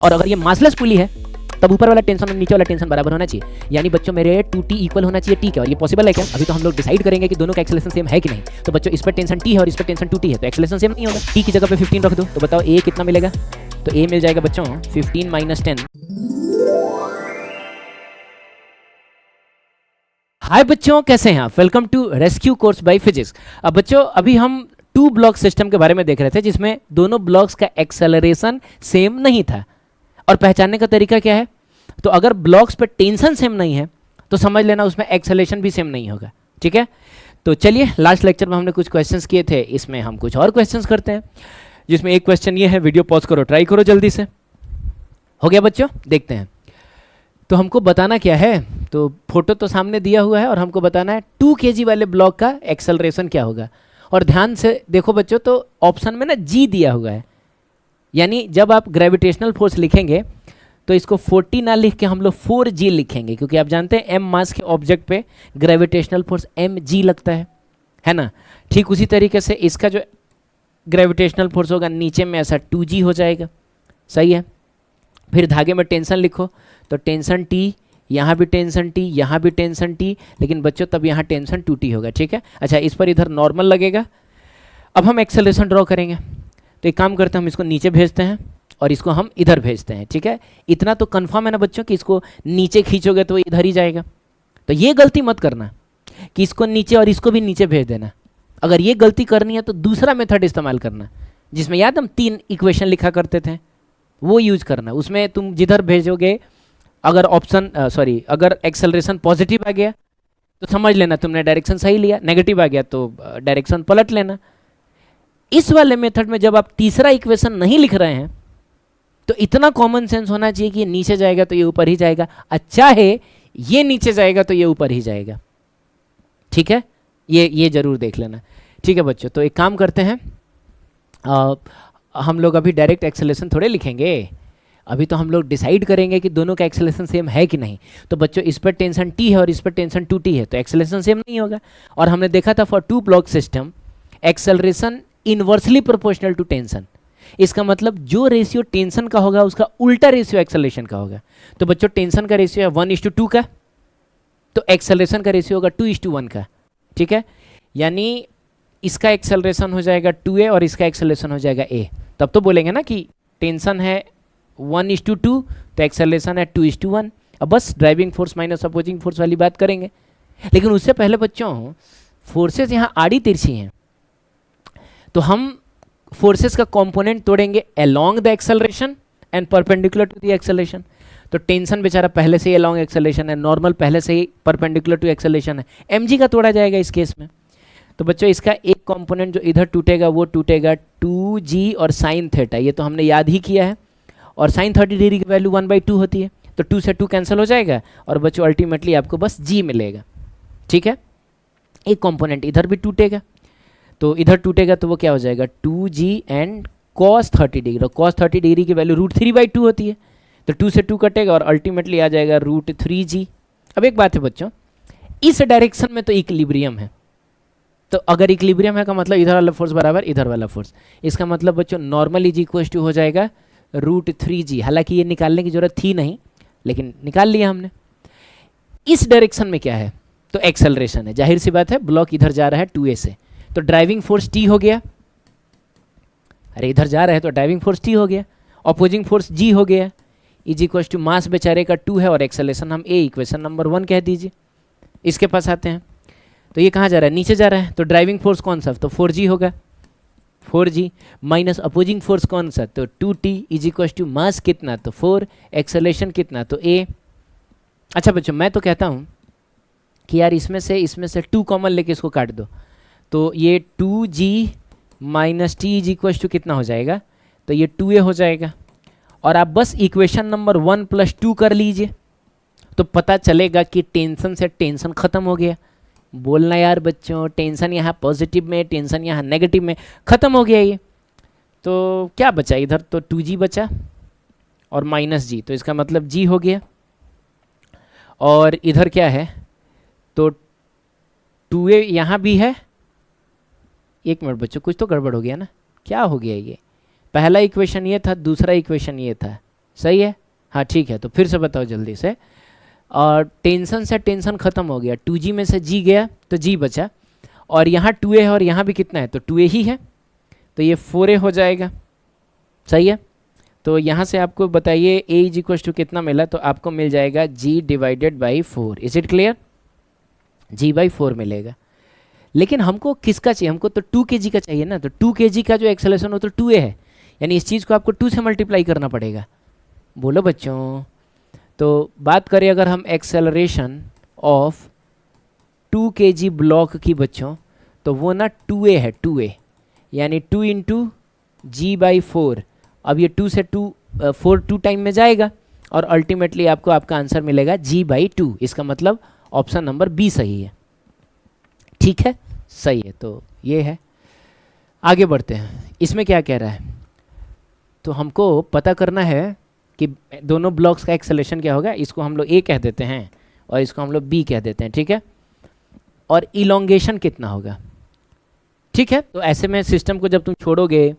और अगर ये मासलेस पुली है तब ऊपर वाला टेंशन और नीचे वाला टेंशन बराबर होना चाहिए। यानी बच्चों मेरे 2t इक्वल होना चाहिए t के। और ये पॉसिबल है क्या? अभी तो हम लोग डिसाइड करेंगे कि दोनों का एक्सेलरेशन सेम है कि नहीं। तो बच्चों इस पर टेंशन t है और इस पर टेंशन 2t है, तो एक्सेलरेशन सेम नहीं होगा। t की जगह पे 15 रख दो तो बताओ a कितना मिलेगा? तो a मिल जाएगा बच्चों 15 माइनस 10। हाय बच्चों, कैसे हैं आप? Welcome to rescue course by physics. अब बच्चों अभी हम 2 ब्लॉक सिस्टम के बारे में देख रहे थे जिसमें दोनों ब्लॉक्स का एक्सेलरेशन सेम नहीं था। और पहचानने का तरीका क्या है? तो अगर ब्लॉक्स पे टेंशन सेम नहीं है तो समझ लेना उसमें एक्सेलरेशन भी सेम नहीं होगा। ठीक है, तो चलिए लास्ट लेक्चर में हमने कुछ क्वेश्चंस किए थे, इसमें हम कुछ और क्वेश्चंस करते हैं। जिसमें एक क्वेश्चन ये है, वीडियो पॉज करो, ट्राई करो जल्दी से। हो गया बच्चों? देखते हैं। तो हमको बताना क्या है? तो फोटो तो सामने दिया हुआ है और हमको बताना है 2 kg वाले ब्लॉक का एक्सेलरेशन क्या होगा। और ध्यान से देखो बच्चों, तो ऑप्शन में ना जी दिया हुआ है। यानी जब आप ग्रेविटेशनल फोर्स लिखेंगे तो इसको 40 ना लिख के हम लोग 4g लिखेंगे, क्योंकि आप जानते हैं m मास के ऑब्जेक्ट पे ग्रेविटेशनल फोर्स mg लगता है ना। ठीक उसी तरीके से इसका जो ग्रेविटेशनल फोर्स होगा नीचे में ऐसा 2g हो जाएगा। सही है। फिर धागे में टेंशन लिखो तो टेंशन t, यहाँ भी टेंशन t, यहाँ भी टेंशन t, लेकिन बच्चों तब यहाँ टेंशन 2t होगा। ठीक है, अच्छा इस पर इधर नॉर्मल लगेगा। अब हम एक्सेलरेशन ड्रॉ करेंगे तो एक काम करते हैं, हम इसको नीचे भेजते हैं और इसको हम इधर भेजते हैं। ठीक है, इतना तो कंफर्म है ना बच्चों कि इसको नीचे खींचोगे तो इधर ही जाएगा। तो ये गलती मत करना कि इसको नीचे और इसको भी नीचे भेज देना। अगर ये गलती करनी है तो दूसरा मेथड इस्तेमाल करना, जिसमें याद हम 3 इक्वेशन लिखा करते थे, वो यूज करना। उसमें तुम जिधर भेजोगे अगर अगर एक्सेलरेशन पॉजिटिव आ गया तो समझ लेना तुमने डायरेक्शन सही लिया, नेगेटिव आ गया तो डायरेक्शन पलट लेना। इस वाले मेथड में जब आप तीसरा इक्वेशन नहीं लिख रहे हैं तो इतना कॉमन सेंस होना चाहिए कि ये नीचे जाएगा तो ये ऊपर ही जाएगा, अच्छा है ये नीचे जाएगा तो ये ऊपर ही जाएगा। ठीक है, ये जरूर देख लेना। ठीक है बच्चों, तो एक काम करते हैं, हम लोग अभी डायरेक्ट एक्सेलरेशन थोड़े लिखेंगे, अभी तो हम लोग डिसाइड करेंगे कि दोनों का एक्सेलरेशन सेम है कि नहीं। तो बच्चों इस पर टेंशन t है और इस पर टेंशन 2t है, तो एक्सेलरेशन सेम नहीं होगा। और हमने देखा था for 2 block system acceleration inversely proportional to tension. इसका मतलब जो रेशियो टेंशन का होगा उसका उल्टा रेशियो एक्सेलरेशन का होगा। तो बच्चों टेंशन का रेशियो है 1:2 का, तो एक्सेलरेशन का रेशियो होगा 2:1 का। ठीक है, यानी इसका एक्सेलरेशन हो जाएगा 2a और इसका एक्सेलरेशन हो जाएगा a। तब तो बोलेंगे ना कि टेंशन है 1:2 तो एक्सेलरेशन है 2:1। अब बस driving force minus opposing force वाली बात करेंगे, लेकिन उससे पहले बच्चों फोर्सेस यहाँ आड़ी तिरछी हैं, तो हम फोर्सेस का कंपोनेंट तोड़ेंगे along the acceleration and perpendicular to the acceleration. तो टेंशन बेचारा पहले से ही अलोंग एक्सेलरेशन है, नॉर्मल पहले से ही परपेंडिकुलर टू एक्सेलरेशन है, mg का तोड़ा जाएगा इस केस में। तो बच्चों इसका एक कंपोनेंट जो इधर टूटेगा वो टूटेगा 2g और साइन थीटा, ये तो हमने याद ही किया है। और साइन 30 डिग्री की वैल्यू 1/2 होती है, तो 2 से 2 कैंसिल हो जाएगा और बच्चों अल्टीमेटली आपको बस g मिलेगा। ठीक है, एक कंपोनेंट इधर भी टूटेगा, तो इधर टूटेगा तो वो क्या हो जाएगा 2g and cos 30 degree. cos 30 degree की वैल्यू √3/2 होती है, तो 2 से 2 कटेगा और अल्टीमेटली आ जाएगा √3g। अब एक बात है बच्चों, इस डायरेक्शन में तो इक्विलिब्रियम है, तो अगर इक्विलिब्रियम है का मतलब इधर वाला फोर्स बराबर इधर वाला फोर्स, इसका मतलब बच्चों नॉर्मल इज इक्वल टू हो जाएगा √3g। हालांकि ये निकालने की जरूरत थी नहीं, लेकिन निकाल लिया हमने। इस डायरेक्शन में क्या है? तो एक्सेलरेशन है, जाहिर सी बात है ब्लॉक इधर जा रहा है 2a से, तो ड्राइविंग फोर्स t हो गया। अरे इधर जा रहा है तो ड्राइविंग फोर्स t हो गया, अपोजिंग फोर्स g हो गया, इज इक्वल टू मास बेचारे का 2 है और एक्सेलरेशन हम a इक्वेशन नंबर 1 कह दीजिए। इसके पास आते हैं, तो ये कहाँ जा रहा है? नीचे जा रहा है, तो ड्राइविंग फोर्स कौन सा? तो 4g होगा, 4g माइनस अपोजिंग फोर्स कौन सा? तो 2t इज इक्वल टू मास कितना? तो 4, एक्सेलरेशन कितना? तो a। अच्छा बच्चों मैं तो कहता हूँ कि यार इसमें से 2 कॉमन लेके इसको काट दो, तो ये 2g minus t is equal to कितना हो जाएगा? तो ये 2a हो जाएगा। और आप बस इक्वेशन नंबर 1 + 2 कर लीजिए तो पता चलेगा कि टेंशन से टेंशन ख़त्म हो गया। बोलना यार बच्चों, टेंशन यहाँ पॉजिटिव में, टेंशन यहाँ नेगेटिव में, ख़त्म हो गया ये। तो क्या बचा इधर? तो 2g बचा और माइनस g, तो इसका मतलब g हो गया। और इधर क्या है? तो 2a यहाँ भी है। एक मिनट बच्चों, कुछ तो गड़बड़ हो गया ना, क्या हो गया ये? पहला इक्वेशन ये था, दूसरा इक्वेशन ये था, सही है, हाँ ठीक है। तो फिर से बताओ जल्दी से। और टेंशन से टेंशन खत्म हो गया, 2g में से g गया तो g बचा, और यहाँ 2a है और यहाँ भी कितना है, तो 2a ही है, तो ये 4a हो जाएगा। सही है, तो यहाँ से आपको बताइए a इज इक्वल टू कितना मिला, तो आपको मिल जाएगा g divided by 4। Is it clear? g by 4 मिलेगा। लेकिन हमको किसका चाहिए, हमको तो 2 kg का चाहिए ना, तो 2 kg का जो एक्सेलरेशन हो तो 2a है, यानी इस चीज़ को आपको 2 से मल्टीप्लाई करना पड़ेगा। बोलो बच्चों। तो बात करें अगर हम एक्सेलरेशन ऑफ 2 kg ब्लॉक की बच्चों, तो वो ना 2a है, 2a यानी 2 इंटू जी बाई 4। अब ये 2 से 4 2 टाइम में जाएगा और अल्टीमेटली आपको आपका आंसर मिलेगा g बाई 2। इसका मतलब ऑप्शन नंबर बी सही है। ठीक है, सही है। तो ये है, आगे बढ़ते हैं। इसमें क्या कह रहा है, तो हमको पता करना है कि दोनों ब्लॉक्स का एक्सेलरेशन क्या होगा। इसको हम लोग ए कह देते हैं और इसको हम लोग बी कह देते हैं, ठीक है। और इलोंगेशन कितना होगा, ठीक है। तो ऐसे में सिस्टम को जब तुम छोड़ोगे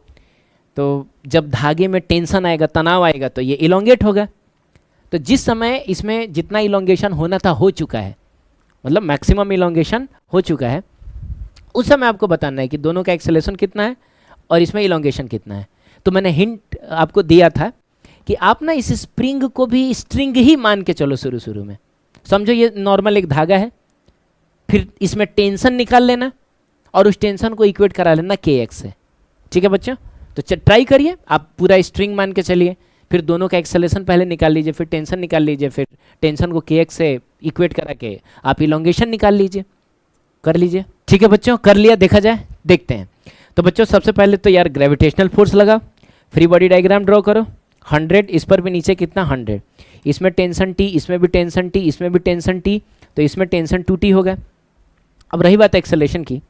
तो जब धागे में टेंशन आएगा, तनाव आएगा, तो ये इलोंगेट होगा। तो जिस समय इसमें जितना इलोंगेशन होना था हो चुका है, मतलब मैक्सिमम इलोंगेशन हो चुका है, उस समय आपको बताना है कि दोनों का एक्सेलरेशन कितना है और इसमें इलोंगेशन कितना है। तो मैंने हिंट आपको दिया था कि आप ना इस स्प्रिंग को भी स्ट्रिंग ही मान के चलो शुरू में। समझो ये नॉर्मल एक धागा है, फिर इसमें टेंशन निकाल लेना और उस टेंशन को इक्वेट करा लेना kx से। ठीक है बच्चों, तो ट्राई करिए, आप पूरा स्ट्रिंग मान के चलिए, फिर दोनों का एक्सेलरेशन पहले निकाल लीजिए, फिर टेंशन निकाल लीजिए, फिर टेंशन को kx से इक्वेट करा के आप इलोंगेशन निकाल लीजिए, कर लीजिए। ठीक है बच्चों, कर लिया, देखा जाए, देखते हैं। तो बच्चों सबसे पहले तो यार ग्रेविटेशनल फोर्स लगाओ, फ्री बॉडी डायग्राम ड्रॉ करो। 100, इस पर भी नीचे कितना 100, इसमें टेंशन T, इसमें भी टेंशन T, इसमें भी टेंशन T, तो इसमें टेंशन 2T होगा। अब रही बात एक्सेलरेशन की,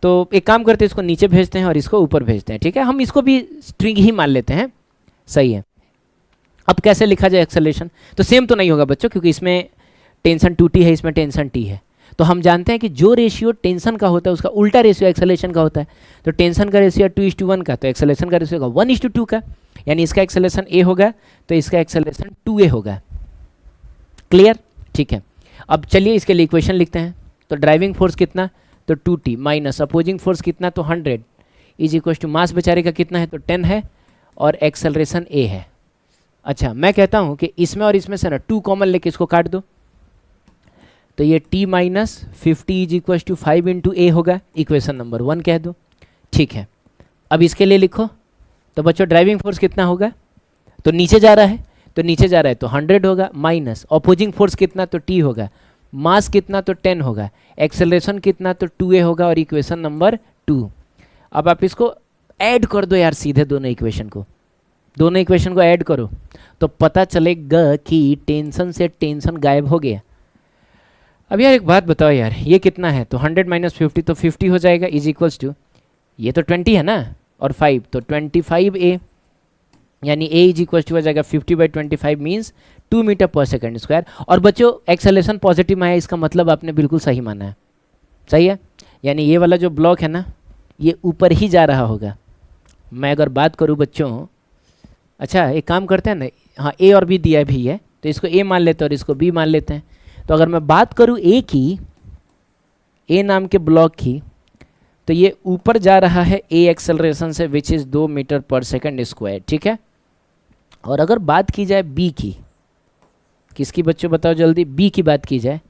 तो एक काम करते हैं, इसको नीचे भेजते हैं और इसको ऊपर भेजते हैं। ठीक है, हम इसको भी स्ट्रिंग ही मान लेते हैं। सही है। अब कैसे लिखा जाए एक्सेलरेशन, तो सेम तो नहीं होगा बच्चों, क्योंकि इसमें टेंशन 2T है, इसमें टेंशन T है। तो हम जानते हैं कि जो रेशियो टेंशन का होता है उसका उल्टा रेशियो एक्सेलरेशन का होता है। तो टेंशन का रेशियो 2:1 का, तो एक्सेलरेशन का रेशियो होगा 1:2 का, यानी इसका एक्सेलरेशन A होगा तो इसका एक्सेलरेशन 2A होगा। क्लियर? ठीक है। अब चलिए इसके लिए इक्वेशन लिखते हैं। तो ड्राइविंग फोर्स कितना, तो 2T माइनस अपोजिंग फोर्स कितना, तो 100 इज इक्वल टू मास बेचारे का कितना है, तो 10 है, और एक्सेलरेशन A है। अच्छा, मैं कहता हूँ कि इसमें और इसमें से ना 2 कॉमन लेके इसको काट दो, तो ये T minus 50 is equal to 5 into A होगा, इक्वेशन नंबर 1 कह दो। ठीक है, अब इसके लिए लिखो। तो बच्चों ड्राइविंग फोर्स कितना होगा, तो नीचे जा रहा है, तो नीचे जा रहा है तो 100 होगा, माइनस अपोजिंग फोर्स कितना, तो T होगा, मास कितना, तो 10 होगा, एक्सेलरेशन कितना, तो 2A होगा, और इक्वेशन नंबर 2। अब आप इसको ऐड कर दो यार सीधे, दोनों इक्वेशन को ऐड करो, तो पता चलेगा कि टेंशन से टेंशन गायब हो गया। अब यार एक बात बताओ यार, ये कितना है, तो 100 माइनस 50 तो 50 हो जाएगा, इज इक्वल्स टू, ये तो 20 है ना, और 5 तो 25A, यानी A इज इक्वल टू हो जाएगा 50/25 means 2 metre per second square. और बच्चों एक्सेलरेशन पॉजिटिव में है, इसका मतलब आपने बिल्कुल सही माना है। सही है, यानी ये वाला जो ब्लॉक है ना, ये ऊपर ही जा रहा होगा। मैं अगर बात करूँ बच्चों, अच्छा एक काम करते हैं ना, हाँ A और B दिया भी है, तो इसको A मान लेते हैं और इसको B मान लेते हैं। तो अगर मैं बात करूँ A की, A नाम के ब्लॉक की, तो ये ऊपर जा रहा है A एक्सेलरेशन से, which is 2 metre per second square. ठीक है, और अगर बात की जाए B की, किसकी बच्चों बताओ जल्दी, B की बात की जाए,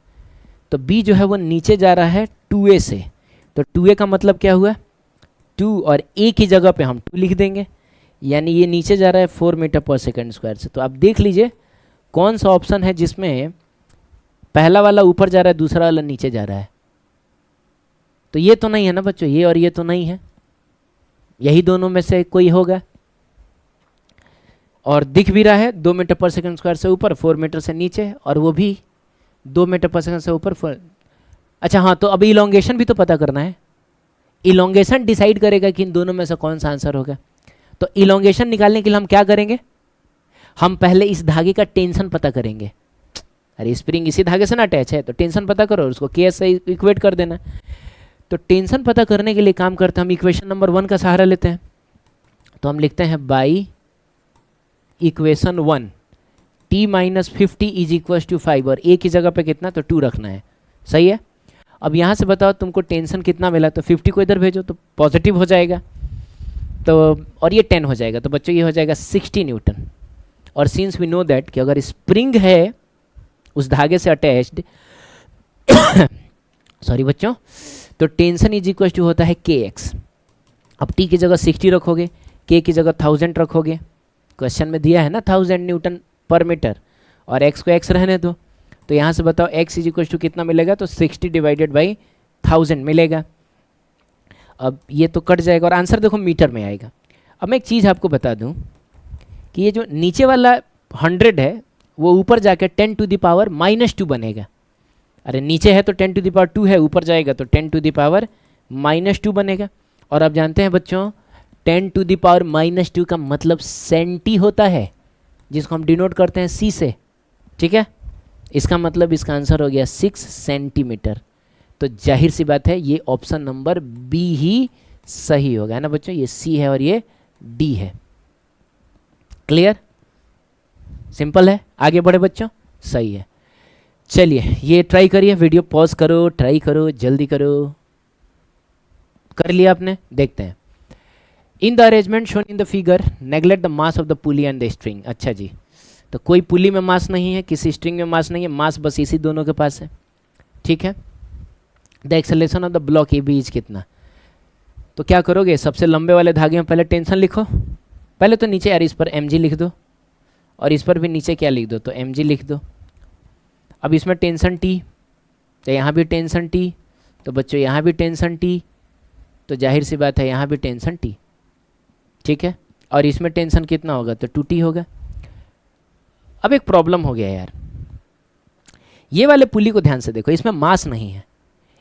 तो B जो है वो नीचे जा रहा है 2A से, तो 2A का मतलब क्या हुआ, 2, और A की जगह पे हम 2 लिख देंगे, यानी ये नीचे जा रहा है 4 मीटर पर सेकेंड स्क्वायर से। तो आप देख लीजिए कौन सा ऑप्शन है जिसमें पहला वाला ऊपर जा रहा है, दूसरा वाला नीचे जा रहा है। तो ये तो नहीं है ना बच्चों, ये और ये तो नहीं है, यही दोनों में से कोई होगा। और दिख भी रहा है 2 मीटर पर सेकंड स्क्वायर से ऊपर, 4 मीटर से नीचे, और वो भी 2 मीटर पर सेकंड से ऊपर 4। अच्छा हाँ, तो अभी इलोंगेशन भी तो पता करना है। इलोंगेशन डिसाइड करेगा कि इन दोनों में से कौन सा आंसर होगा। तो इलोंगेशन निकालने के लिए हम क्या करेंगे, हम पहले इस धागे का टेंशन पता करेंगे। अरे स्प्रिंग इसी धागे से ना अटैच है, तो टेंशन पता करो और उसको KS से इक्वेट कर देना। तो टेंशन पता करने के लिए काम करते हैं हम इक्वेशन नंबर 1 का सहारा लेते हैं। तो हम लिखते हैं by equation 1 t minus 50 is equal to 5 और a की जगह पे कितना तो 2 रखना है। सही है। अब यहाँ से बताओ तुमको टेंशन कितना मिला, तो 50 को इधर भेजो तो पॉजिटिव हो जाएगा, तो और ये 10 हो जाएगा, तो बच्चों ये हो जाएगा 60 न्यूटन। और सिंस वी नो दैट कि अगर स्प्रिंग है उस धागे से अटैच्ड सॉरी बच्चों, तो टेंशन इज इक्वल टू होता है kx। अब t की जगह 60 रखोगे, k की जगह 1000 रखोगे, क्वेश्चन में दिया है ना 1000 न्यूटन पर मीटर, और x को x रहने दो, तो यहाँ से बताओ x इज इक्वल टू कितना मिलेगा, तो 60 डिवाइडेड बाई 1000 मिलेगा। अब ये तो कट जाएगा और आंसर देखो मीटर में आएगा। अब मैं एक चीज़ आपको बता दूं कि ये जो नीचे वाला 100 है वो ऊपर जाकर 10 टू द पावर -2 बनेगा। अरे नीचे है तो 10 टू द पावर 2 है, ऊपर जाएगा तो 10 टू द पावर -2 बनेगा। और आप जानते हैं बच्चों 10 टू द पावर -2 का मतलब सेंटी होता है, जिसको हम डिनोट करते हैं c से। ठीक है, इसका मतलब इसका आंसर हो गया 6 सेंटीमीटर। तो जाहिर सी बात है ये ऑप्शन नंबर बी ही सही होगा, है ना बच्चों। ये सी है और ये डी है। क्लियर, सिंपल है। आगे बढ़े बच्चों, सही है। चलिए ये ट्राई करिए, वीडियो पॉज करो, ट्राई करो, जल्दी करो। कर लिया आपने, देखते हैं। In the arrangement shown in the figure neglect the mass of the pulley and the string. अच्छा जी, तो कोई पुली में मास नहीं है, किसी स्ट्रिंग में मास नहीं है, मास बस इसी दोनों के पास है। ठीक है। The acceleration of the block A B is कितना, तो क्या करोगे, सबसे लंबे वाले धागे में पहले टेंशन लिखो। पहले तो नीचे यार इस पर mg लिख दो, और इस पर भी नीचे क्या लिख दो, तो mg लिख दो। अब इसमें टेंशन t, तो यहाँ भी टेंशन t, तो बच्चों यहाँ भी टेंशन t, तो जाहिर सी बात है यहाँ भी टेंशन t। ठीक है, और इसमें टेंशन कितना होगा, तो 2t होगा। अब एक प्रॉब्लम हो गया यार, ये वाले पुली को ध्यान से देखो, इसमें मास नहीं है,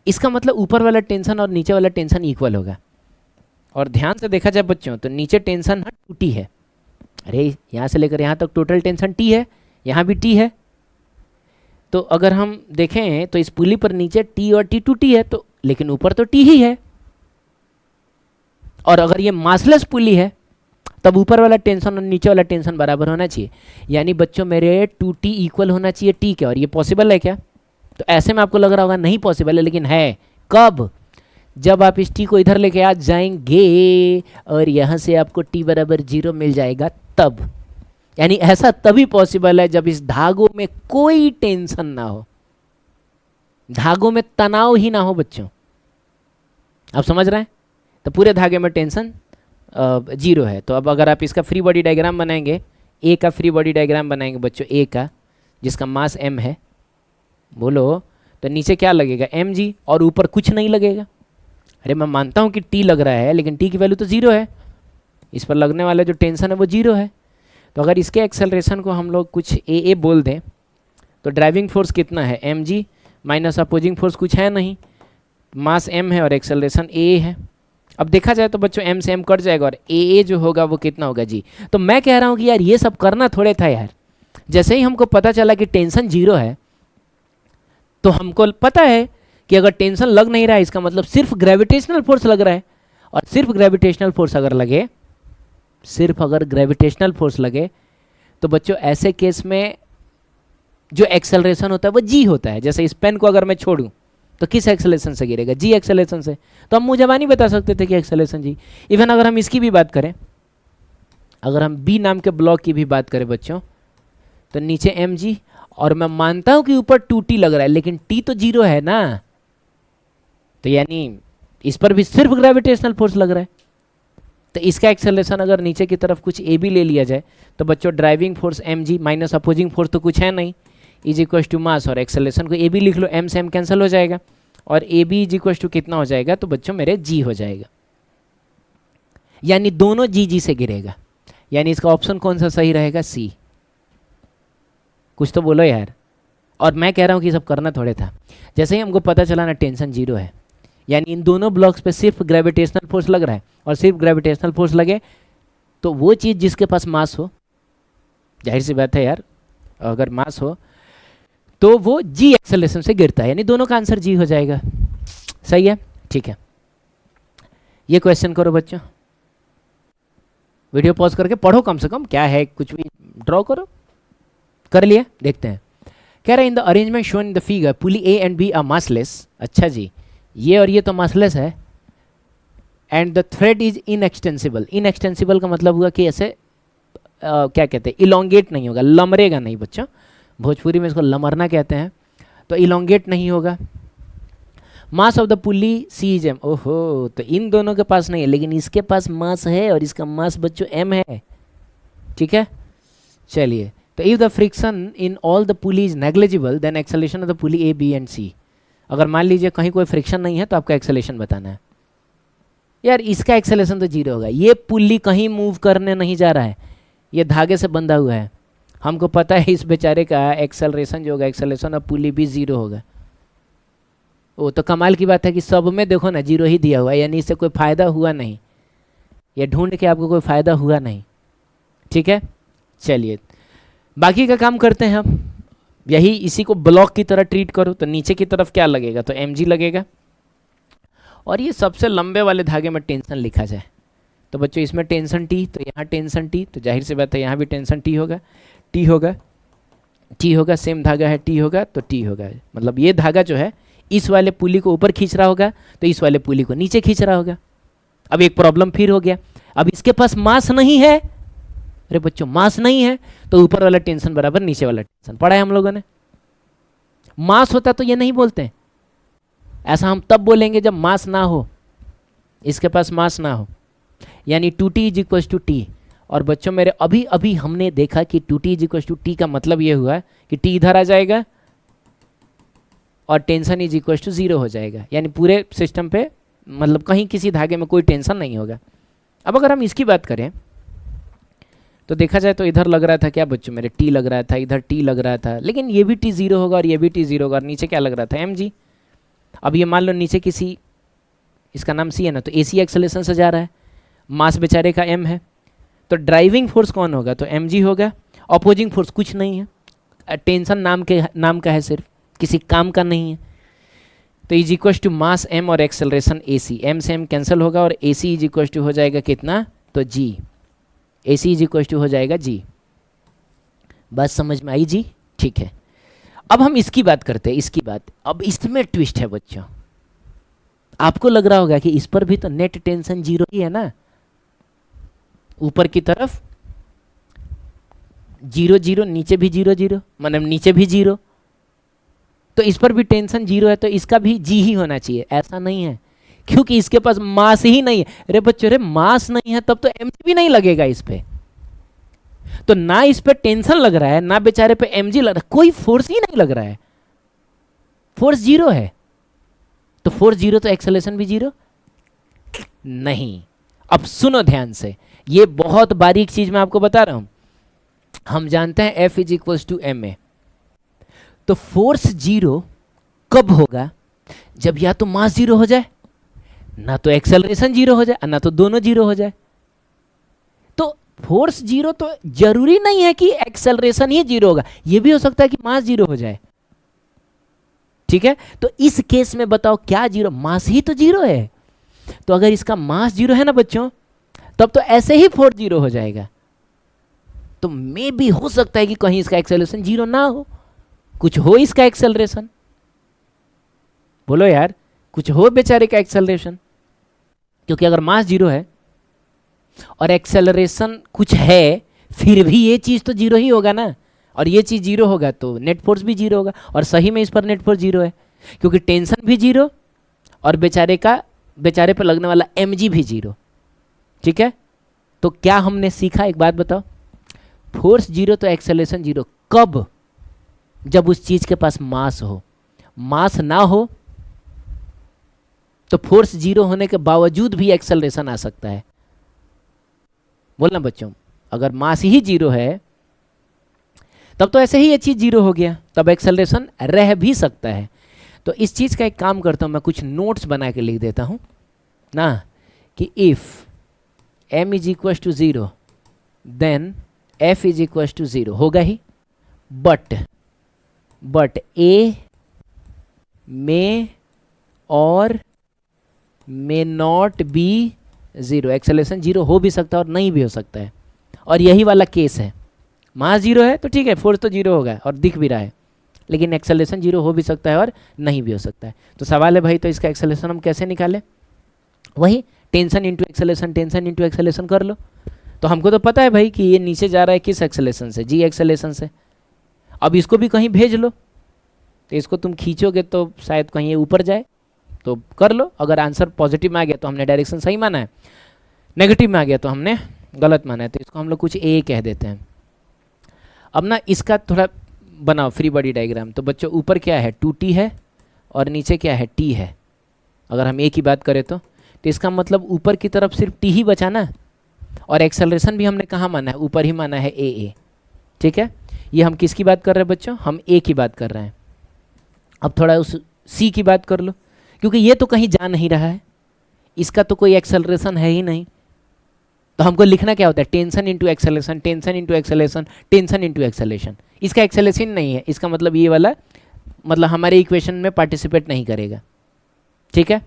इसका मतलब ऊपर वाला टेंशन और नीचे वाला टेंशन इक्वल होगा। और ध्यान से देखा जाए बच्चों तो नीचे टेंशन 2t है, अरे यहाँ से लेकर यहाँ तक टोटल टेंशन t है, यहाँ भी t है। तो अगर हम देखें तो इस पुली पर नीचे t और t 2t है, तो लेकिन ऊपर तो t ही है। और अगर ये मासलेस पुली है तब ऊपर वाला टेंशन और नीचे वाला टेंशन बराबर होना चाहिए, यानी बच्चों मेरे 2t इक्वल होना चाहिए t के। और ये पॉसिबल है क्या, तो ऐसे में आपको लग रहा होगा नहीं पॉसिबल है, लेकिन है। कब, जब आप इस t को इधर लेके आ जाएंगे और यहाँ से आपको t बराबर 0 मिल जाएगा तब। यानी ऐसा तभी पॉसिबल है जब इस धागों में कोई टेंशन ना हो, धागों में तनाव ही ना हो बच्चों। आप समझ रहे हैं, तो पूरे धागे में टेंशन 0 है। तो अब अगर आप इसका फ्री बॉडी डायग्राम बनाएंगे, ए का फ्री बॉडी डायग्राम बनाएंगे बच्चों, ए का जिसका मास m है, बोलो तो नीचे क्या लगेगा mg, और ऊपर कुछ नहीं लगेगा। अरे मैं मानता हूँ कि t लग रहा है, लेकिन t की वैल्यू तो 0 है, इस पर लगने वाला जो टेंशन है वो 0 है। तो अगर इसके एक्सेलरेशन को हम लोग कुछ a बोल दें, तो ड्राइविंग फोर्स कितना है mg माइनस अपोजिंग फोर्स कुछ है नहीं, मास m है और एक्सेलरेशन a है। अब देखा जाए तो बच्चों m से m कट जाएगा और a जो होगा वो कितना होगा g। तो मैं कह रहा हूँ कि यार ये सब करना थोड़े था यार, जैसे ही हमको पता चला कि टेंशन 0 है, तो हमको पता है कि अगर टेंशन लग नहीं रहा है इसका मतलब सिर्फ ग्रेविटेशनल फोर्स लग रहा है। और सिर्फ ग्रेविटेशनल फोर्स अगर लगे, सिर्फ अगर ग्रेविटेशनल फोर्स लगे, तो बच्चों ऐसे केस में जो एक्सेलरेशन होता है वो जी होता है। जैसे इस पेन को अगर मैं छोड़ूं तो किस एक्सेलरेशन से गिरेगा, जी एक्सेलरेशन से। तो हम मुँह ज़बानी बता सकते थे कि एक्सेलरेशन जी। इवन अगर हम इसकी भी बात करें, अगर हम बी नाम के ब्लॉक की भी बात करें बच्चों, तो नीचे mg, और मैं मानता हूं कि ऊपर 2t लग रहा है, लेकिन t तो 0 है ना, तो यानी इस पर भी सिर्फ ग्रेविटेशनल फोर्स लग रहा है। तो इसका एक्सेलरेशन अगर नीचे की तरफ कुछ a भी ले लिया जाए, तो बच्चों driving force mg minus opposing force तो कुछ है नहीं, इज इक्वल टू मास, और एक्सेलरेशन को a भी लिख लो, m से m कैंसिल हो जाएगा, और A B is equal to कितना हो जाएगा, तो बच्चों मेरे g हो जाएगा। यानी दोनों जी से गिरेगा, यानी इसका ऑप्शन कौन सा सही रहेगा, सी। कुछ तो बोलो यार। और मैं कह रहा हूँ कि सब करना थोड़े था, जैसे ही हमको पता चला ना टेंशन 0 है, यानी इन दोनों ब्लॉक्स पे सिर्फ ग्रेविटेशनल फोर्स लग रहा है, और सिर्फ ग्रेविटेशनल फोर्स लगे तो वो चीज़ जिसके पास मास हो, जाहिर सी बात है यार अगर मास हो तो वो जी एक्सेलरेशन से गिरता है, यानी दोनों का आंसर जी हो जाएगा। सही है, ठीक है। ये क्वेश्चन करो बच्चों। वीडियो पॉज करके पढ़ो कम से कम, क्या है कुछ भी ड्रॉ करो। कर लिया, देखते हैं। कह रहे हैं in the arrangement shown in the figure pulley A and B are massless. अच्छा जी, ये और ये तो मासलेस है। And the thread is inextensible. Inextensible का मतलब हुआ कि ऐसे क्या कहते हैं, इलोंगेट नहीं होगा, लमरेगा नहीं बच्चों, भोजपुरी में इसको लमरना कहते हैं। तो इलोंगेट नहीं होगा। Mass of the pulley C is M. ओहो, तो इन दोनों के पास नहीं है, लेकिन इसके पास मास है और इसका मास बच्चों एम है। ठीक है, चलिए। तो if the friction in all the pulley is negligible then acceleration of the pulley A B and C. अगर मान लीजिए कहीं कोई फ्रिक्शन नहीं है तो आपका एक्सेलरेशन बताना है। यार इसका एक्सेलरेशन तो जीरो होगा, ये पुली कहीं मूव करने नहीं जा रहा है, ये धागे से बंधा हुआ है। हमको पता है इस बेचारे का एक्सेलरेशन जो होगा, एक्सेलरेशन ऑफ पुली भी जीरो होगा। वो तो कमाल की बात है कि सब में देखो ना जीरो ही दिया हुआ है, यानी इससे कोई फ़ायदा हुआ नहीं, ये ढूंढ के आपको कोई फ़ायदा हुआ नहीं। ठीक है, चलिए बाकी का काम करते हैं हम। यही इसी को ब्लॉक की तरह ट्रीट करो तो नीचे की तरफ क्या लगेगा, तो mg लगेगा। और ये सबसे लंबे वाले धागे में टेंशन लिखा जाए तो बच्चों इसमें टेंशन टी, तो यहाँ टेंशन टी, तो जाहिर सी बात है यहाँ भी टेंशन टी होगा, टी होगा, टी होगा, सेम धागा है, टी होगा तो टी होगा। मतलब ये धागा जो है इस वाले पुली को ऊपर खींच रहा होगा तो इस वाले पुली को नीचे खींच रहा होगा। अब एक प्रॉब्लम फिर हो गया, अब इसके पास मास नहीं है। अरे बच्चों मास नहीं है तो ऊपर वाला टेंशन बराबर नीचे वाला टेंशन, पढ़ा है हम लोगों ने। मास होता तो ये नहीं बोलते, ऐसा हम तब बोलेंगे जब मास ना हो, इसके पास मास ना हो, यानी 2t is equal to T. और बच्चों मेरे अभी अभी हमने देखा कि 2t is equal to T का मतलब ये हुआ कि t इधर आ जाएगा और tension is equal to zero हो जाएगा, यानी पूरे सिस्टम पे मतलब कहीं किसी धागे में कोई टेंशन नहीं होगा। अब अगर हम इसकी बात करें तो देखा जाए तो इधर लग रहा था क्या बच्चों मेरे, टी लग रहा था, इधर टी लग रहा था, लेकिन ये भी टी जीरो होगा और ये भी टी जीरो होगा, और नीचे क्या लग रहा था mg। अब ये मान लो नीचे किसी, इसका नाम सी है ना, तो ac एक्सेलरेशन से जा रहा है, मास बेचारे का m है, तो ड्राइविंग फोर्स कौन होगा, तो mg होगा। अपोजिंग फोर्स कुछ नहीं है, टेंशन नाम का है, सिर्फ किसी काम का नहीं है। तो is equal to mass m और एक्सेलरेशन ac, m से m कैंसिल होगा और ac इज इक्वल टू हो जाएगा कितना, तो g, ac is equal to हो जाएगा g। बात समझ में आई जी? ठीक है, अब हम इसकी बात करते हैं, इसकी बात। अब इसमें ट्विस्ट है बच्चों, आपको लग रहा होगा कि इस पर भी तो नेट टेंशन जीरो ही है ना, ऊपर की तरफ जीरो जीरो, नीचे भी जीरो जीरो, मतलब नीचे भी जीरो, तो इस पर भी टेंशन जीरो है तो इसका भी जी ही होना चाहिए। ऐसा नहीं है, क्योंकि इसके पास मास ही नहीं है। अरे बच्चों रे मास नहीं है तब तो mg भी नहीं लगेगा इस पे, तो ना इस पे टेंशन लग रहा है ना बेचारे पे mg लग रहा है, कोई फोर्स ही नहीं लग रहा है, फोर्स जीरो है। तो फोर्स जीरो तो एक्सेलरेशन भी जीरो नहीं। अब सुनो ध्यान से, ये बहुत बारीक चीज मैं आपको बता रहा हूं। हम जानते हैं F is equal to ma, तो फोर्स जीरो कब होगा, जब या तो मास जीरो हो जाए, ना तो एक्सेलरेशन जीरो हो जाए, ना तो दोनों जीरो हो जाए। तो फोर्स जीरो तो जरूरी नहीं है कि एक्सेलरेशन ही जीरो होगा, यह भी हो सकता है कि मास जीरो हो जाए। ठीक है, तो इस केस में बताओ क्या जीरो, मास ही तो जीरो है। तो अगर इसका मास जीरो है ना बच्चों, तब तो ऐसे ही फोर्स जीरो हो जाएगा। तो मे भी हो सकता है कि कहीं इसका एक्सेलरेशन जीरो ना हो, कुछ हो इसका एक्सेलरेशन, बोलो यार, कुछ हो बेचारे का एक्सेलरेशन। क्योंकि अगर मास जीरो है और एक्सेलरेशन कुछ है, फिर भी ये चीज तो जीरो ही होगा ना, और ये चीज जीरो होगा तो नेट फोर्स भी जीरो होगा, और सही में इस पर नेट फोर्स जीरो है, क्योंकि टेंशन भी जीरो और बेचारे पे लगने वाला mg भी जीरो। ठीक है, तो क्या हमने सीखा, एक बात बताओ, फोर्स जीरो तो एक्सेलरेशन जीरो कब, जब उस चीज के पास मास हो। मास ना हो तो फोर्स जीरो होने के बावजूद भी एक्सेलरेशन आ सकता है। बोलना बच्चों, अगर मास ही जीरो है तब तो ऐसे ही ये चीज जीरो हो गया, तब एक्सेलरेशन रह भी सकता है। तो इस चीज का एक काम करता हूं, मैं कुछ नोट्स बना के लिख देता हूं ना, कि if m is equal to zero then f is equal to zero होगा ही, बट a मे और may not be zero, acceleration zero हो भी सकता है और नहीं भी हो सकता है, और यही वाला केस है। मास जीरो है तो ठीक है, फोर्स तो जीरो होगा और दिख भी रहा है, लेकिन एक्सेलरेशन जीरो हो भी सकता है और नहीं भी हो सकता है। तो सवाल है भाई, तो इसका एक्सेलरेशन हम कैसे निकालें? वही tension into acceleration, tension into acceleration कर लो। तो हमको तो पता है भाई कि ये नीचे जा रहा है किस एक्सेलरेशन से, जी एक्सेलरेशन से। अब इसको भी कहीं भेज लो, तो इसको तुम खींचोगे तो शायद कहीं ये ऊपर जाए, तो कर लो। अगर आंसर पॉजिटिव में आ गया तो हमने डायरेक्शन सही माना है, नेगेटिव में आ गया तो हमने गलत माना है, तो इसको हम लोग कुछ ए कह देते हैं। अब ना इसका थोड़ा बनाओ फ्री बॉडी डायग्राम। तो बच्चों ऊपर क्या है, 2t है, और नीचे क्या है, t है। अगर हम ए की बात करें तो इसका मतलब ऊपर की तरफ सिर्फ t ही बचा ना, और एक्सेलरेशन भी हमने कहाँ माना है, ऊपर ही माना है ए। ठीक है, ये हम किसकी बात कर रहे हैं बच्चों, हम ए की बात कर रहे हैं। अब थोड़ा उस सी की बात कर लो, क्योंकि ये तो कहीं जा नहीं रहा है, इसका तो कोई एक्सेलरेशन है ही नहीं। तो हमको लिखना क्या होता है, tension into acceleration, tension into acceleration, tension into acceleration. इसका एक्सेलरेशन नहीं है, इसका मतलब ये वाला मतलब हमारे इक्वेशन में पार्टिसिपेट नहीं करेगा। ठीक है,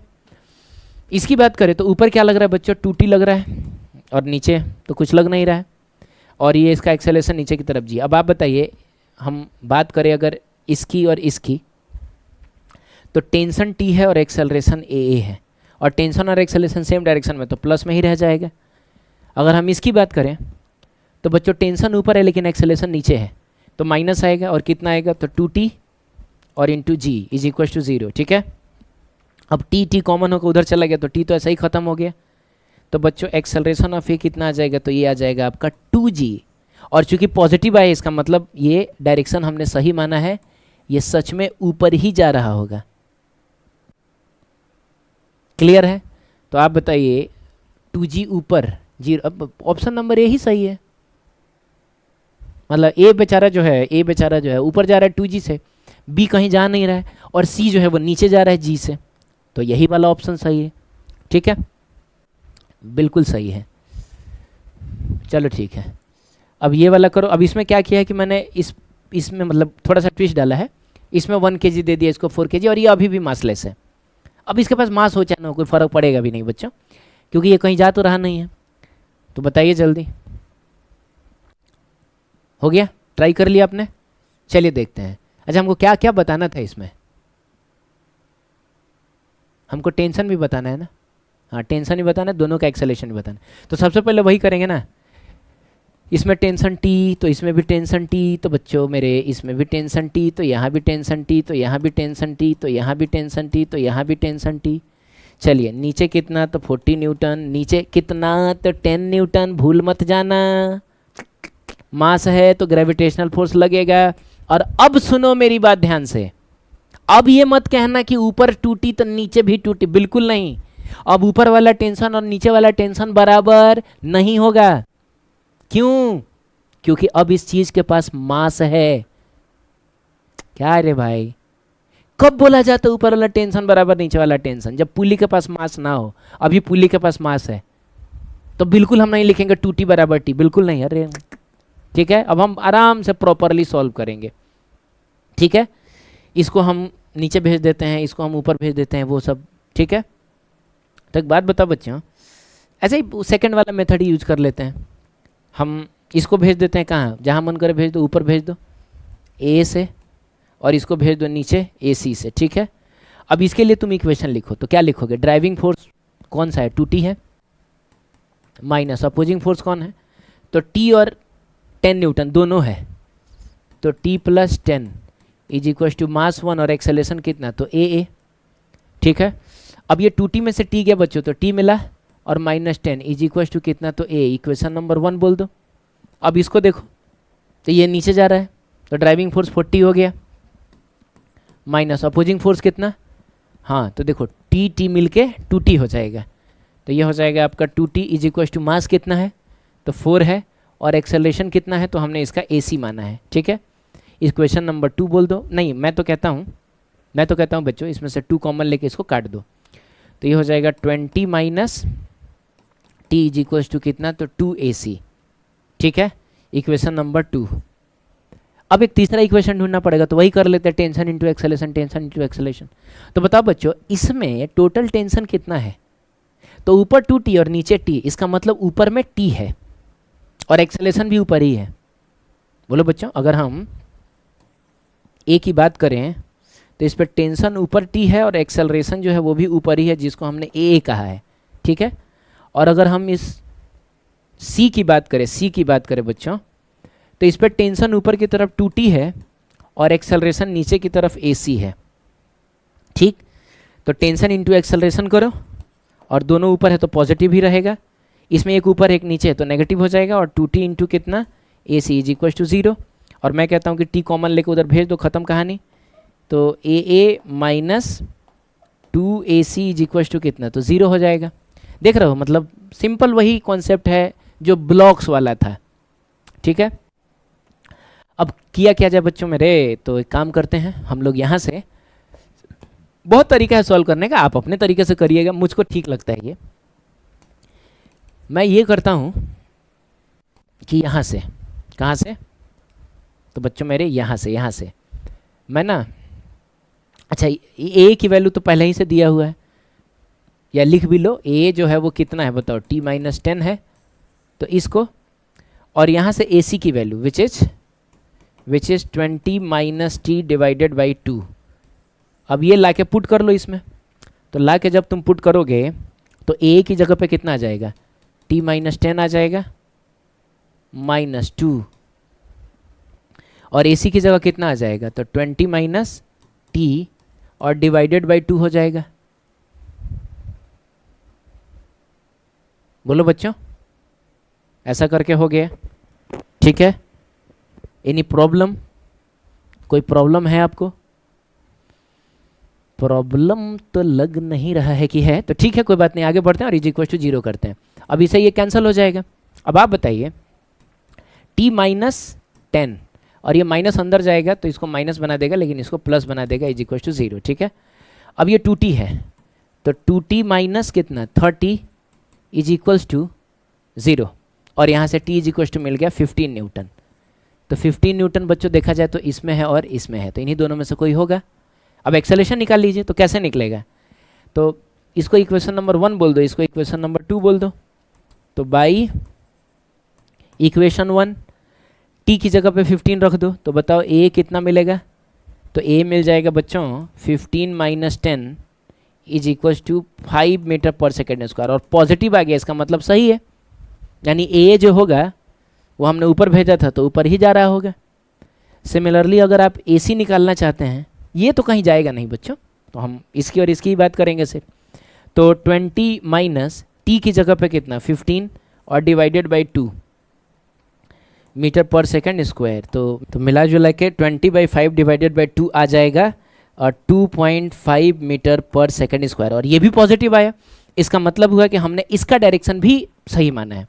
इसकी बात करें तो ऊपर क्या लग रहा है बच्चों, 2t लग रहा है, और नीचे तो कुछ लग नहीं रहा है, और ये इसका एक्सेलरेशन नीचे की तरफ जी। अब आप बताइए, हम बात करें अगर इसकी और इसकी, तो टेंशन t है और एक्सेलरेशन ए है, और टेंशन और एक्सेलरेशन सेम डायरेक्शन में, तो प्लस में ही रह जाएगा। अगर हम इसकी बात करें तो बच्चों टेंशन ऊपर है लेकिन एक्सेलरेशन नीचे है, तो माइनस आएगा, और कितना आएगा, तो 2t और into G is equal to 0। ठीक है, अब t कॉमन होकर उधर चला गया तो t तो ऐसा ही खत्म हो गया। तो बच्चों एक्सेलरेशन ऑफ ए कितना आ जाएगा, तो ये आ जाएगा आपका 2g, और चूंकि पॉजिटिव आए इसका मतलब ये डायरेक्शन हमने सही माना है, ये सच में ऊपर ही जा रहा होगा। क्लियर है? तो आप बताइए 2g ऊपर जीरो, अब ऑप्शन नंबर ए ही सही है। मतलब ए बेचारा जो है ऊपर जा रहा है 2g से, बी कहीं जा नहीं रहा है, और सी जो है वो नीचे जा रहा है जी से, तो यही वाला ऑप्शन सही है। ठीक है, बिल्कुल सही है। चलो ठीक है, अब ये वाला करो। अब इसमें क्या किया है कि मैंने इसमें मतलब थोड़ा सा ट्विस्ट डाला है, इसमें 1 kg दे दिया, इसको 4 kg, और ये अभी भी मासलेस है। अब इसके पास मास हो चाहे ना हो, कोई फ़र्क पड़ेगा भी नहीं बच्चों, क्योंकि ये कहीं जा तो रहा नहीं है। तो बताइए जल्दी, हो गया? ट्राई कर लिया आपने? चलिए देखते हैं। अच्छा, हमको क्या क्या बताना था इसमें, हमको टेंशन भी बताना है ना। हाँ, टेंशन भी बताना है, दोनों का एक्सेलरेशन भी बताना है। तो सबसे पहले वही करेंगे ना, इसमें टेंशन t तो इसमें भी टेंशन t, तो बच्चों मेरे इसमें भी टेंशन t, तो यहाँ भी टेंशन t, तो यहाँ भी टेंशन t, तो यहाँ भी टेंशन t, तो यहाँ भी टेंशन t। चलिए नीचे कितना, तो 40 न्यूटन, नीचे कितना, तो 10 न्यूटन, भूल मत जाना, मास है तो ग्रेविटेशनल फोर्स लगेगा। और अब सुनो मेरी बात ध्यान से, अब ये मत कहना कि ऊपर 2t तो नीचे भी 2t, बिल्कुल नहीं। अब ऊपर वाला टेंशन और नीचे वाला टेंशन बराबर नहीं होगा। क्यों? क्योंकि अब इस चीज के पास मास है। क्या रे भाई, कब बोला जाता है ऊपर वाला टेंशन बराबर नीचे वाला टेंशन? जब पुली के पास मास ना हो। अभी पुली के पास मास है, तो बिल्कुल हम नहीं लिखेंगे 2t बराबर t, बिल्कुल नहीं। अरे ठीक है, अब हम आराम से प्रॉपरली सॉल्व करेंगे। ठीक है, इसको हम नीचे भेज देते हैं, इसको हम ऊपर भेज देते हैं, वो सब ठीक है। तो एक बात बताओ बच्चों, ऐसे ही सेकंड वाला मेथड ही यूज कर लेते हैं। हम इसको भेज देते हैं कहाँ, जहाँ मन करे भेज दो, ऊपर भेज दो ए से, और इसको भेज दो नीचे ए सी से। ठीक है, अब इसके लिए तुम इक्वेशन लिखो, तो क्या लिखोगे? ड्राइविंग फोर्स कौन सा है, 2t है, माइनस अपोजिंग फोर्स कौन है, तो t और 10 न्यूटन दोनों है, तो t plus 10 is equal to mass 1 और एक्सेलरेशन कितना, तो a। ठीक है, अब ये 2t में से t गया बच्चों, तो t मिला, और माइनस 10 इज इक्वल टू कितना, तो a। इक्वेशन नंबर 1 बोल दो। अब इसको देखो, तो ये नीचे जा रहा है, तो ड्राइविंग फोर्स 40 हो गया, माइनस अपोजिंग फोर्स कितना, हाँ तो देखो t मिल के 2t हो जाएगा, तो ये हो जाएगा आपका 2t इज इक्वल टू मास कितना है, तो 4 है, और एक्सेलरेशन कितना है, तो हमने इसका ac माना है। ठीक है, इक्वेशन नंबर 2 बोल दो। नहीं, मैं तो कहता हूँ बच्चों, इसमें से 2 कॉमन लेके इसको काट दो, तो ये हो जाएगा 20 minus t is equal to कितना, तो 2ac। ठीक है, इक्वेशन नंबर 2। अब एक तीसरा इक्वेशन ढूंढना पड़ेगा, तो वही कर लेते हैं, tension into acceleration, tension into acceleration. तो बताओ बच्चों, इसमें टोटल टेंशन कितना है, तो ऊपर 2t और नीचे t, इसका मतलब ऊपर में t है और एक्सेलरेशन भी ऊपर ही है। बोलो बच्चों, अगर हम a की बात करें तो इस पर टेंशन ऊपर t है और एक्सेलरेशन जो है वो भी ऊपर ही है, जिसको हमने a कहा है, ठीक है। और अगर हम इस c की बात करें बच्चों, तो इस पर टेंशन ऊपर की तरफ 2t है और एक्सेलरेशन नीचे की तरफ ac है, ठीक। तो टेंशन इंटू एक्सेलरेशन करो और दोनों ऊपर है तो पॉजिटिव ही रहेगा, इसमें एक ऊपर एक नीचे है तो नेगेटिव हो जाएगा, और 2t इंटू कितना ac इज इक्वल टू 0। और मैं कहता हूँ कि t कॉमन लेके उधर भेज दो, ख़त्म कहानी। तो a minus 2ac is equal to कितना, तो 0 हो जाएगा। देख रहे हो, मतलब सिंपल वही कॉन्सेप्ट है जो ब्लॉक्स वाला था, ठीक है। अब किया क्या जाए बच्चों मेरे, तो एक काम करते हैं हम लोग यहाँ से, बहुत तरीका है सॉल्व करने का, आप अपने तरीके से करिएगा, मुझको ठीक लगता है ये। मैं ये करता हूँ कि यहाँ से, कहाँ से, तो बच्चों मेरे यहाँ से मैं ना, अच्छा a की वैल्यू तो पहले ही से दिया हुआ है, या लिख भी लो, a जो है वो कितना है बताओ, t माइनस 10 है, तो इसको, और यहाँ से ac की value which is 20 minus t divided by 2। अब ये ला के पुट कर लो इसमें, तो ला के जब तुम पुट करोगे तो a की जगह पे कितना आ जाएगा, t माइनस 10 आ जाएगा माइनस 2, और ac की जगह कितना आ जाएगा, तो 20 माइनस t और डिवाइडेड बाई 2 हो जाएगा। बोलो बच्चों, ऐसा करके हो गया, ठीक है। एनी प्रॉब्लम, कोई प्रॉब्लम है आपको? प्रॉब्लम तो लग नहीं रहा है कि है, तो ठीक है, कोई बात नहीं, आगे बढ़ते हैं और इज इक्वल टू 0 करते हैं। अब इसे ये कैंसिल हो जाएगा। अब आप बताइए, t माइनस 10 और ये माइनस अंदर जाएगा तो इसको माइनस बना देगा, लेकिन इसको प्लस बना देगा, इज इक्वल टू 0, ठीक है। अब ये 2t है, तो 2t माइनस कितना 30 इज इक्वल्स टू 0, और यहाँ से t इज इक्वल्स टू मिल गया 15 न्यूटन। तो 15 न्यूटन बच्चों देखा जाए तो इसमें है और इसमें है, तो इन्हीं दोनों में से कोई होगा। अब एक्सेलरेशन निकाल लीजिए, तो कैसे निकलेगा, तो इसको इक्वेशन नंबर 1 बोल दो, इसको इक्वेशन नंबर 2 बोल दो। तो बाई इक्वेशन 1 t की जगह पे 15 रख दो, तो बताओ a कितना मिलेगा, तो a मिल जाएगा बच्चों 15 minus 10 is equals to 5 metre per second square, और पॉजिटिव आ गया, इसका मतलब सही है, यानी a जो होगा वो हमने ऊपर भेजा था तो ऊपर ही जा रहा होगा। सिमिलरली अगर आप ac निकालना चाहते हैं, ये तो कहीं जाएगा नहीं बच्चों, तो हम इसकी और इसकी ही बात करेंगे सिर्फ। तो 20 माइनस t की जगह पे कितना 15 और डिवाइडेड बाई 2 मीटर पर सेकंड स्क्वायर, तो मिला जुला के 20/5 डिवाइडेड बाई 2 आ जाएगा, और 2.5 मीटर पर सेकंड स्क्वायर, और ये भी पॉजिटिव आया। इसका मतलब हुआ कि हमने इसका डायरेक्शन भी सही माना है।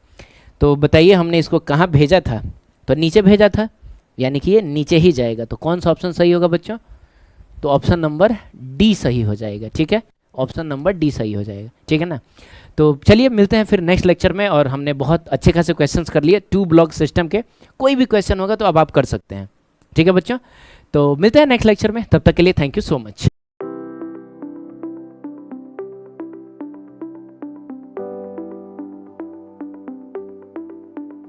तो बताइए हमने इसको कहाँ भेजा था, तो नीचे भेजा था, यानी कि ये नीचे ही जाएगा। तो कौन सा ऑप्शन सही होगा बच्चों, तो ऑप्शन नंबर डी सही हो जाएगा, ठीक है, ऑप्शन नंबर डी सही हो जाएगा, ठीक है ना। तो चलिए मिलते हैं फिर नेक्स्ट लेक्चर में, और हमने बहुत अच्छे खासे क्वेश्चंस कर लिए 2 ब्लॉक सिस्टम के। कोई भी क्वेश्चन होगा तो अब आप कर सकते हैं, ठीक है बच्चों। तो मिलते हैं नेक्स्ट लेक्चर में, तब तक के लिए थैंक यू सो मच।